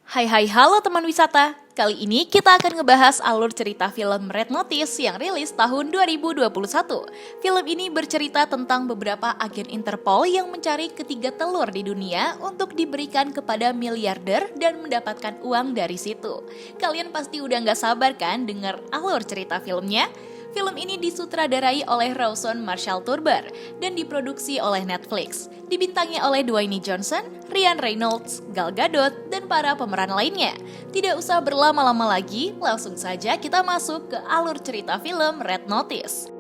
Halo teman wisata. Kali ini kita akan ngebahas alur cerita film Red Notice yang rilis tahun 2021. Film ini bercerita tentang beberapa agen Interpol yang mencari ketiga telur di dunia untuk diberikan kepada miliarder dan mendapatkan uang dari situ. Kalian pasti udah gak sabar kan denger alur cerita filmnya? Film ini disutradarai oleh Rawson Marshall Turber dan diproduksi oleh Netflix. Dibintangi oleh Dwayne Johnson, Ryan Reynolds, Gal Gadot, dan para pemeran lainnya. Tidak usah berlama-lama lagi, langsung saja kita masuk ke alur cerita film Red Notice.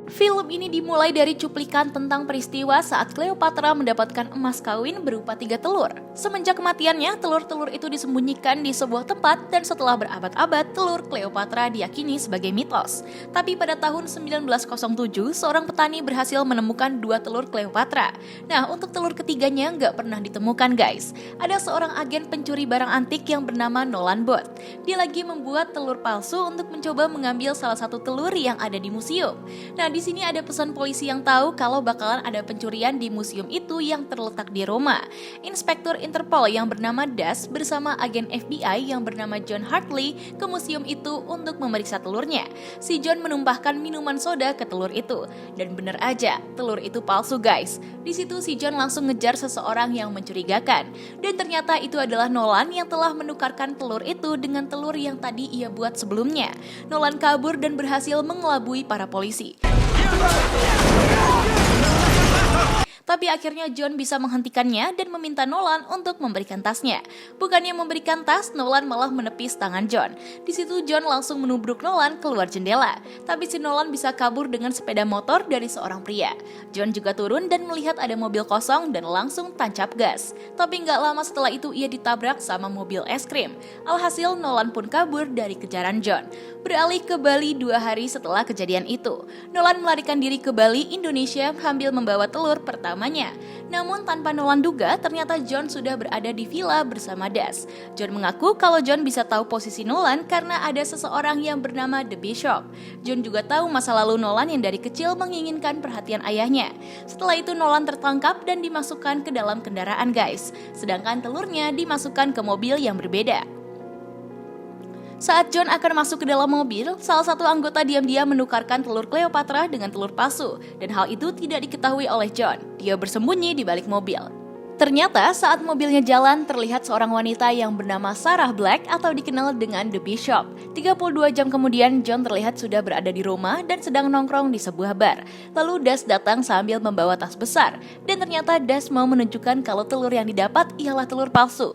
Film ini dimulai dari cuplikan tentang peristiwa saat Cleopatra mendapatkan emas kawin berupa 3 telur. Semenjak kematiannya, telur-telur itu disembunyikan di sebuah tempat dan setelah berabad-abad, telur Cleopatra diyakini sebagai mitos. Tapi pada tahun 1907, seorang petani berhasil menemukan 2 telur Cleopatra. Nah, untuk telur ketiganya nggak pernah ditemukan guys. Ada seorang agen pencuri barang antik yang bernama Nolan Booth. Dia lagi membuat telur palsu untuk mencoba mengambil salah satu telur yang ada di museum. Nah, di sini ada pesan polisi yang tahu kalau bakalan ada pencurian di museum itu yang terletak di Roma. Inspektur Interpol yang bernama Das bersama agen FBI yang bernama John Hartley ke museum itu untuk memeriksa telurnya. Si John menumpahkan minuman soda ke telur itu. Dan bener aja, telur itu palsu guys. Di situ si John langsung ngejar seseorang yang mencurigakan. Dan ternyata itu adalah Nolan yang telah menukarkan telur itu dengan telur yang tadi ia buat sebelumnya. Nolan kabur dan berhasil mengelabui para polisi. Tapi akhirnya John bisa menghentikannya dan meminta Nolan untuk memberikan tasnya. Bukannya memberikan tas, Nolan malah menepis tangan John. Di situ John langsung menubruk Nolan keluar jendela. Tapi si Nolan bisa kabur dengan sepeda motor dari seorang pria. John juga turun dan melihat ada mobil kosong dan langsung tancap gas. Tapi nggak lama setelah itu ia ditabrak sama mobil es krim. Alhasil Nolan pun kabur dari kejaran John. Beralih ke Bali 2 hari setelah kejadian itu. Nolan melarikan diri ke Bali, Indonesia sambil membawa telur pertamanya. Namun tanpa Nolan duga, ternyata John sudah berada di villa bersama Das. John mengaku kalau John bisa tahu posisi Nolan karena ada seseorang yang bernama The Bishop. John juga tahu masa lalu Nolan yang dari kecil menginginkan perhatian ayahnya. Setelah itu Nolan tertangkap dan dimasukkan ke dalam kendaraan guys. Sedangkan telurnya dimasukkan ke mobil yang berbeda. Saat John akan masuk ke dalam mobil, salah satu anggota diam-diam menukarkan telur Cleopatra dengan telur palsu, dan hal itu tidak diketahui oleh John. Dia bersembunyi di balik mobil. Ternyata saat mobilnya jalan, terlihat seorang wanita yang bernama Sarah Black atau dikenal dengan The Bishop. 32 jam kemudian, John terlihat sudah berada di rumah dan sedang nongkrong di sebuah bar. Lalu Das datang sambil membawa tas besar, dan ternyata Das mau menunjukkan kalau telur yang didapat ialah telur palsu.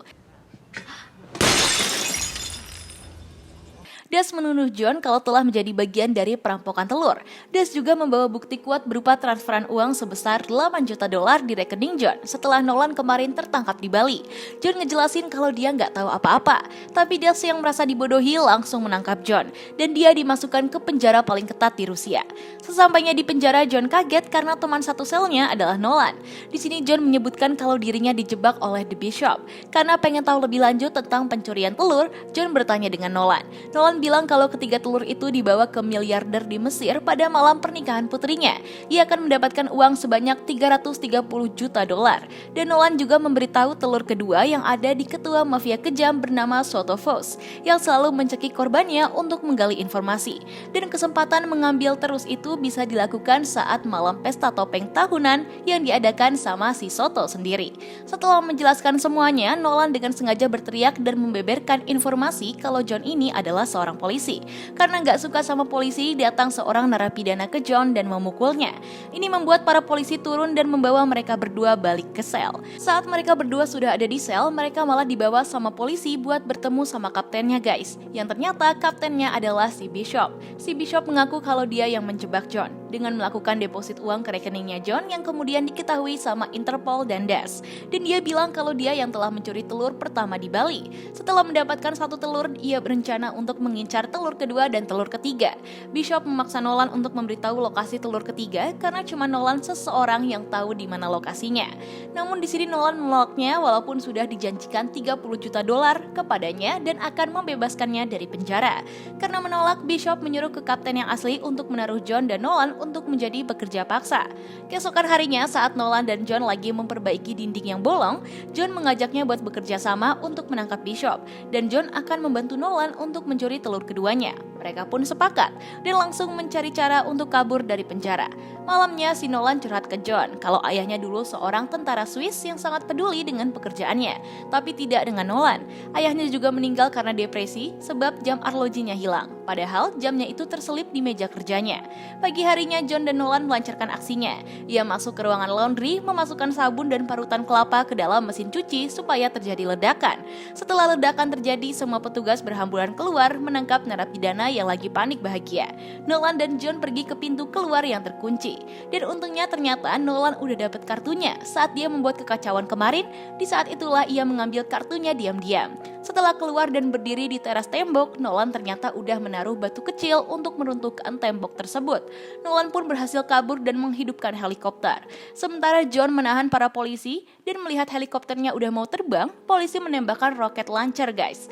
Das menuduh John kalau telah menjadi bagian dari perampokan telur. Das juga membawa bukti kuat berupa transferan uang sebesar 8 juta dolar di rekening John setelah Nolan kemarin tertangkap di Bali. John ngejelasin kalau dia nggak tahu apa-apa, tapi Das yang merasa dibodohi langsung menangkap John dan dia dimasukkan ke penjara paling ketat di Rusia. Sesampainya di penjara, John kaget karena teman satu selnya adalah Nolan. Di sini John menyebutkan kalau dirinya dijebak oleh The Bishop. Karena pengen tahu lebih lanjut tentang pencurian telur, John bertanya dengan Nolan. Nolan bilang kalau ketiga telur itu dibawa ke miliarder di Mesir pada malam pernikahan putrinya. Ia akan mendapatkan uang sebanyak 330 juta dolar. Dan Nolan juga memberitahu telur kedua yang ada di ketua mafia kejam bernama Sotofos, yang selalu mencekik korbannya untuk menggali informasi. Dan kesempatan mengambil terus itu bisa dilakukan saat malam pesta topeng tahunan yang diadakan sama si Soto sendiri. Setelah menjelaskan semuanya, Nolan dengan sengaja berteriak dan membeberkan informasi kalau John ini adalah seorang polisi. Karena nggak suka sama polisi, datang seorang narapidana ke John dan memukulnya. Ini membuat para polisi turun dan membawa mereka berdua balik ke sel. Saat mereka berdua sudah ada di sel, mereka malah dibawa sama polisi buat bertemu sama kaptennya guys. Yang ternyata kaptennya adalah si Bishop. Si Bishop mengaku kalau dia yang menjebak John dengan melakukan deposit uang ke rekeningnya John yang kemudian diketahui sama Interpol dan Das. Dan dia bilang kalau dia yang telah mencuri telur pertama di Bali. Setelah mendapatkan satu telur, ia berencana untuk mengincar telur kedua dan telur ketiga. Bishop memaksa Nolan untuk memberitahu lokasi telur ketiga karena cuma Nolan seseorang yang tahu di mana lokasinya. Namun di sini Nolan menolaknya walaupun sudah dijanjikan 30 juta dolar kepadanya dan akan membebaskannya dari penjara. Karena menolak, Bishop menyuruh ke kapten yang asli untuk menaruh John dan Nolan untuk menjadi pekerja paksa. Keesokan harinya saat Nolan dan John lagi memperbaiki dinding yang bolong, John mengajaknya buat bekerja sama untuk menangkap Bishop, dan John akan membantu Nolan untuk mencuri telur keduanya. Mereka pun sepakat dan langsung mencari cara untuk kabur dari penjara. Malamnya si Nolan curhat ke John kalau ayahnya dulu seorang tentara Swiss yang sangat peduli dengan pekerjaannya, tapi tidak dengan Nolan. Ayahnya juga meninggal karena depresi sebab jam arlojinya hilang, padahal jamnya itu terselip di meja kerjanya. Pagi harinya John dan Nolan melancarkan aksinya. Ia masuk ke ruangan laundry, memasukkan sabun dan parutan kelapa ke dalam mesin cuci supaya terjadi ledakan. Setelah ledakan terjadi, semua petugas berhamburan keluar menangkap narapidana yang lagi panik bahagia. Nolan dan John pergi ke pintu keluar yang terkunci. Dan untungnya ternyata Nolan udah dapat kartunya saat dia membuat kekacauan kemarin. Di saat itulah ia mengambil kartunya diam-diam. Setelah keluar dan berdiri di teras tembok, Nolan ternyata udah menaruh batu kecil untuk meruntuhkan tembok tersebut. Nolan pun berhasil kabur dan menghidupkan helikopter. Sementara John menahan para polisi dan melihat helikopternya udah mau terbang, polisi menembakkan roket launcher, guys.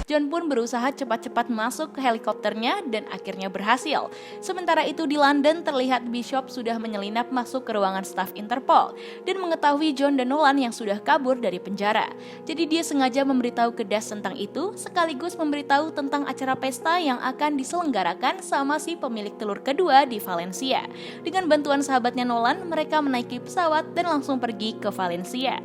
John pun berusaha cepat-cepat masuk ke helikopternya dan akhirnya berhasil. Sementara itu di London terlihat Bishop sudah menyelinap masuk ke ruangan staf Interpol dan mengetahui John dan Nolan yang sudah kabur dari penjara. Jadi dia sengaja memberitahu ke Das tentang itu sekaligus memberitahu tentang acara pesta yang akan diselenggarakan sama si pemilik telur kedua di Valencia. Dengan bantuan sahabatnya Nolan, mereka menaiki pesawat dan langsung pergi ke Valencia.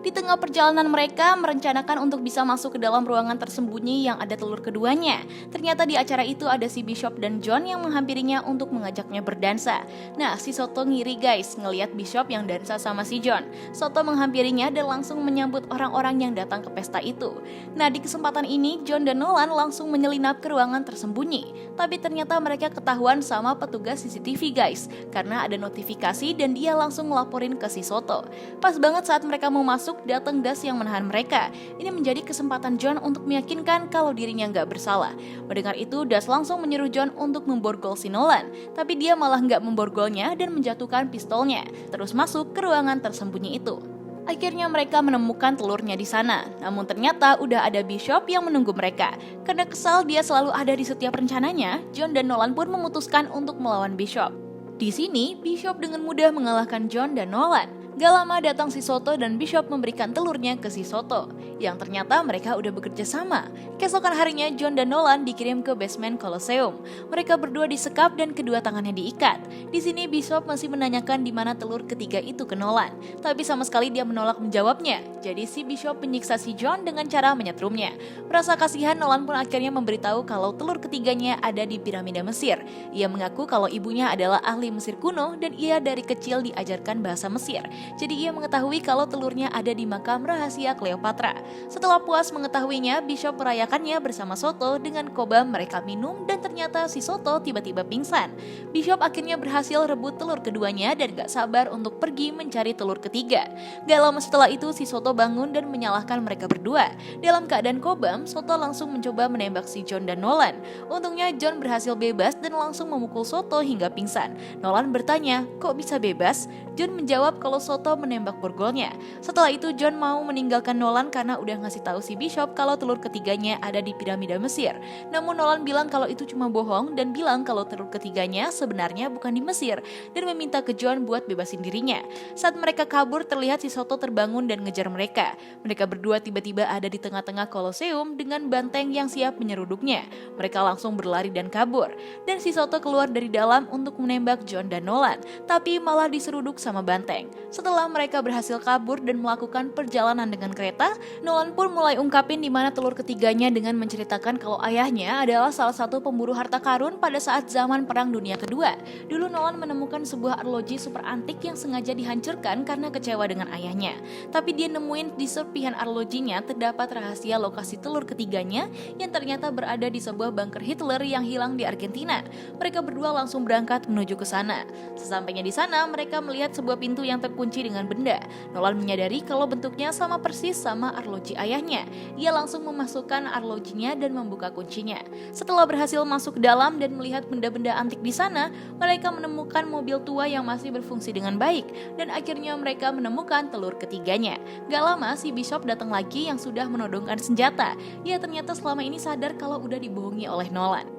Di tengah perjalanan mereka merencanakan untuk bisa masuk ke dalam ruangan tersembunyi yang ada telur keduanya. Ternyata di acara itu ada si Bishop dan John yang menghampirinya untuk mengajaknya berdansa. Nah, si Soto ngiri guys ngelihat Bishop yang dansa sama si John. Soto menghampirinya dan langsung menyambut orang-orang yang datang ke pesta itu. Nah, di kesempatan ini John dan Nolan langsung menyelinap ke ruangan tersembunyi. Tapi ternyata mereka ketahuan sama petugas CCTV guys, karena ada notifikasi dan dia langsung ngelaporin ke si Soto. Pas banget saat mereka mau masuk, datang Das yang menahan mereka. Ini menjadi kesempatan John untuk meyakinkan kalau dirinya nggak bersalah. Mendengar itu, Das langsung menyuruh John untuk memborgol si Nolan. Tapi dia malah nggak memborgolnya dan menjatuhkan pistolnya. Terus masuk ke ruangan tersembunyi itu. Akhirnya mereka menemukan telurnya di sana. Namun ternyata udah ada Bishop yang menunggu mereka. Karena kesal dia selalu ada di setiap rencananya, John dan Nolan pun memutuskan untuk melawan Bishop. Di sini, Bishop dengan mudah mengalahkan John dan Nolan. Gak lama datang si Soto dan Bishop memberikan telurnya ke si Soto, yang ternyata mereka udah bekerja sama. Keesokan harinya John dan Nolan dikirim ke basement Colosseum. Mereka berdua disekap dan kedua tangannya diikat. Di sini Bishop masih menanyakan di mana telur ketiga itu ke Nolan, tapi sama sekali dia menolak menjawabnya. Jadi si Bishop menyiksa si John dengan cara menyetrumnya. Merasa kasihan, Nolan pun akhirnya memberitahu kalau telur ketiganya ada di piramida Mesir. Ia mengaku kalau ibunya adalah ahli Mesir kuno dan ia dari kecil diajarkan bahasa Mesir. Jadi ia mengetahui kalau telurnya ada di makam rahasia Cleopatra. Setelah puas mengetahuinya, Bishop merayakannya bersama Soto dengan kobam mereka minum dan ternyata si Soto tiba-tiba pingsan. Bishop akhirnya berhasil rebut telur keduanya dan gak sabar untuk pergi mencari telur ketiga. Gak lama setelah itu si Soto bangun dan menyalahkan mereka berdua. Dalam keadaan kobam, Soto langsung mencoba menembak si John dan Nolan. Untungnya John berhasil bebas dan langsung memukul Soto hingga pingsan. Nolan bertanya, kok bisa bebas? John menjawab kalau Soto menembak borgolnya. Setelah itu John mau meninggalkan Nolan karena udah ngasih tahu si Bishop kalau telur ketiganya ada di piramida Mesir. Namun Nolan bilang kalau itu cuma bohong dan bilang kalau telur ketiganya sebenarnya bukan di Mesir dan meminta ke John buat bebasin dirinya. Saat mereka kabur terlihat si Soto terbangun dan ngejar mereka. Mereka berdua tiba-tiba ada di tengah-tengah Colosseum dengan banteng yang siap menyeruduknya. Mereka langsung berlari dan kabur. Dan si Soto keluar dari dalam untuk menembak John dan Nolan, tapi malah diseruduk sama banteng. Setelah mereka berhasil kabur dan melakukan perjalanan dengan kereta, Nolan pun mulai ungkapin di mana telur ketiganya dengan menceritakan kalau ayahnya adalah salah satu pemburu harta karun pada saat zaman Perang Dunia Kedua. Dulu Nolan menemukan sebuah arloji super antik yang sengaja dihancurkan karena kecewa dengan ayahnya. Tapi dia nemuin di serpihan arlojinya terdapat rahasia lokasi telur ketiganya yang ternyata berada di sebuah bunker Hitler yang hilang di Argentina. Mereka berdua langsung berangkat menuju ke sana. Sesampainya di sana, mereka melihat sebuah pintu yang terkunci dengan benda. Nolan menyadari kalau bentuknya sama persis sama arloji ayahnya. Ia langsung memasukkan arlojinya dan membuka kuncinya. Setelah berhasil masuk ke dalam dan melihat benda-benda antik di sana, mereka menemukan mobil tua yang masih berfungsi dengan baik dan akhirnya mereka menemukan telur ketiganya. Gak lama si Bishop datang lagi yang sudah menodongkan senjata. Ia ternyata selama ini sadar kalau udah dibohongi oleh Nolan.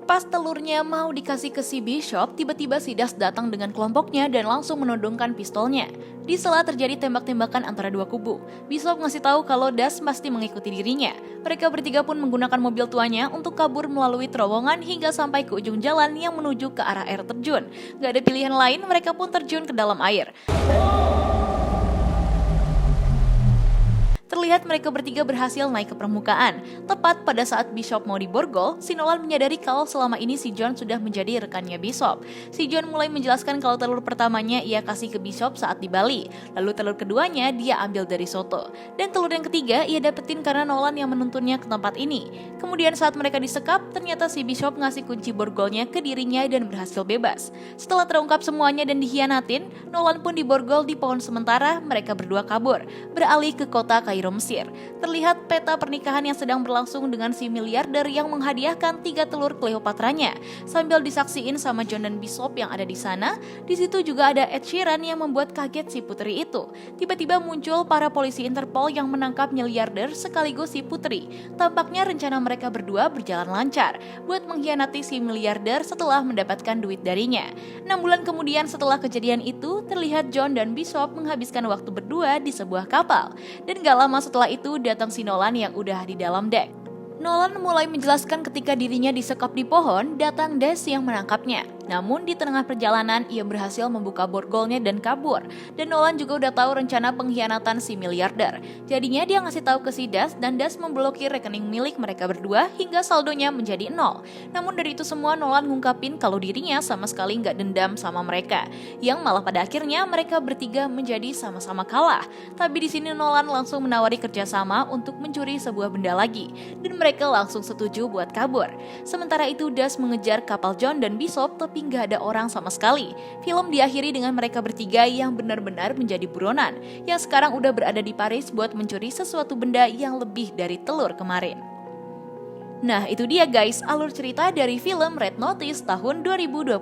Pas telurnya mau dikasih ke si Bishop, tiba-tiba si Das datang dengan kelompoknya dan langsung menodongkan pistolnya. Di sela terjadi tembak-tembakan antara dua kubu. Bishop ngasih tahu kalau Das pasti mengikuti dirinya. Mereka bertiga pun menggunakan mobil tuanya untuk kabur melalui terowongan hingga sampai ke ujung jalan yang menuju ke arah air terjun. Gak ada pilihan lain, mereka pun terjun ke dalam air. Terlihat mereka bertiga berhasil naik ke permukaan. Tepat pada saat Bishop mau diborgol, si Nolan menyadari kalau selama ini si John sudah menjadi rekannya Bishop. Si John mulai menjelaskan kalau telur pertamanya ia kasih ke Bishop saat di Bali. Lalu telur keduanya dia ambil dari Soto. Dan telur yang ketiga ia dapetin karena Nolan yang menuntunnya ke tempat ini. Kemudian saat mereka disekap, ternyata si Bishop ngasih kunci borgolnya ke dirinya dan berhasil bebas. Setelah terungkap semuanya dan dikhianatin, Nolan pun diborgol di pohon sementara, mereka berdua kabur, beralih ke kota Kairo, Mesir. Terlihat peta pernikahan yang sedang berlangsung dengan si miliarder yang menghadiahkan 3 telur Cleopatranya. Sambil disaksiin sama John dan Bishop yang ada di sana, di situ juga ada Ed Sheeran yang membuat kaget si putri itu. Tiba-tiba muncul para polisi Interpol yang menangkap miliarder sekaligus si putri. Tampaknya rencana mereka berdua berjalan lancar buat mengkhianati si miliarder setelah mendapatkan duit darinya. 6 bulan kemudian setelah kejadian itu, terlihat John dan Bishop menghabiskan waktu berdua di sebuah kapal. Dan gak lama setelah itu datang si Nolan yang udah di dalam dek. Nolan mulai menjelaskan ketika dirinya disekap di pohon, datang Das yang menangkapnya. Namun di tengah perjalanan ia berhasil membuka borgolnya dan kabur. Dan Nolan juga udah tahu rencana pengkhianatan si miliarder. Jadinya dia ngasih tahu ke si Das dan Das memblokir rekening milik mereka berdua hingga saldonya menjadi 0. Namun dari itu semua Nolan ngungkapin kalau dirinya sama sekali nggak dendam sama mereka. Yang malah pada akhirnya mereka bertiga menjadi sama-sama kalah. Tapi di sini Nolan langsung menawari kerjasama untuk mencuri sebuah benda lagi. Dan mereka langsung setuju buat kabur. Sementara itu Das mengejar kapal John dan Bishop tapi nggak ada orang sama sekali. Film diakhiri dengan mereka bertiga yang benar-benar menjadi buronan, yang sekarang udah berada di Paris buat mencuri sesuatu benda yang lebih dari telur kemarin. Nah itu dia guys, alur cerita dari film Red Notice tahun 2021.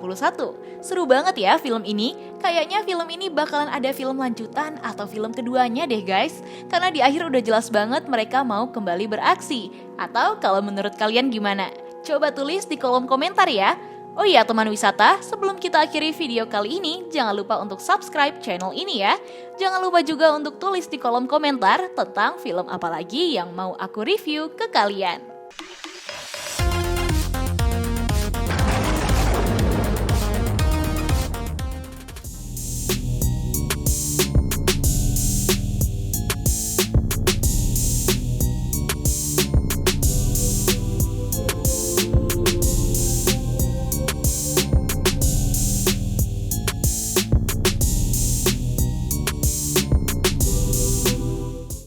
Seru banget ya film ini. Kayaknya film ini bakalan ada film lanjutan atau film keduanya deh guys. Karena di akhir udah jelas banget mereka mau kembali beraksi. Atau kalau menurut kalian gimana? Coba tulis di kolom komentar ya. Oh iya teman wisata, sebelum kita akhiri video kali ini, jangan lupa untuk subscribe channel ini ya. Jangan lupa juga untuk tulis di kolom komentar tentang film apa lagi yang mau aku review ke kalian.